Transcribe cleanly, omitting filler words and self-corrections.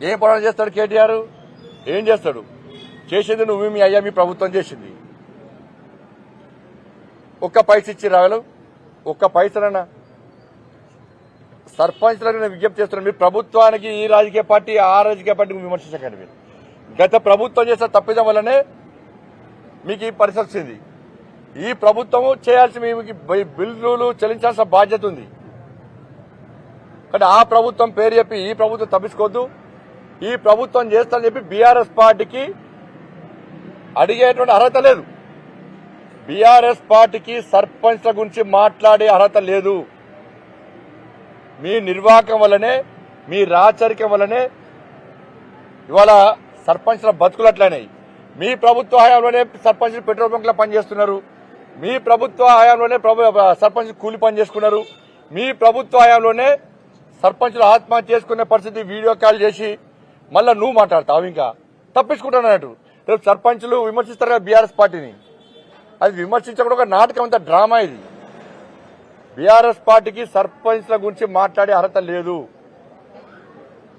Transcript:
ఏం పోరాటం చేస్తాడు కేటీఆర్? ఏం చేస్తాడు? చేసింది నువ్వు, మీ అయ్యా, మీ ప్రభుత్వం చేసింది. ఒక్క పైస ఇచ్చి రాగలు? ఒక్క పైసలన్నా? సర్పంచ్లను నేను విజ్ఞప్తి చేస్తున్నాను, మీరు ప్రభుత్వానికి ఈ రాజకీయ పార్టీ ఆ రాజకీయ పార్టీకి విమర్శించకండి. మీరు గత ప్రభుత్వం చేసిన తప్పిదం వల్లనే మీకు ఈ పరిస్థితి వచ్చింది. ఈ ప్రభుత్వం చేయాల్సిన మీకు బిల్లులు చెల్లించాల్సిన బాధ్యత ఉంది. కానీ ఆ ప్రభుత్వం పేరు చెప్పి ఈ ప్రభుత్వం తప్పించుకోవద్దు. ఈ ప్రభుత్వం చేస్తానని చెప్పి బీఆర్ఎస్ పార్టీకి అడిగేటువంటి అర్హత లేదు. బీఆర్ఎస్ పార్టీకి సర్పంచ్ల గురించి మాట్లాడే అర్హత లేదు. మీ నిర్వాహకం వల్లనే, మీ రాచరికం వల్లనే ఇవాళ సర్పంచ్ల బతుకులు అట్లయినాయి. మీ ప్రభుత్వ హయాంలోనే సర్పంచ్లు పెట్రోల్ బంక్లో పనిచేస్తున్నారు. మీ ప్రభుత్వ హయాంలోనే సర్పంచ్లు కూలి పని చేసుకున్నారు. మీ ప్రభుత్వ హయాంలోనే సర్పంచ్లు ఆత్మహత్య చేసుకునే పరిస్థితి వీడియో కాల్ చేసి మళ్ళా నువ్వు మాట్లాడతావు. ఇంకా తప్పించుకుంటానన్నట్టు రేపు సర్పంచ్లు విమర్శిస్తారు కదా బీఆర్ఎస్ పార్టీని. అది విమర్శించకుండా ఒక నాటకం, అంత డ్రామా ఇది. బీఆర్ఎస్ పార్టీకి సర్పంచ్ల గురించి మాట్లాడే అర్హత లేదు.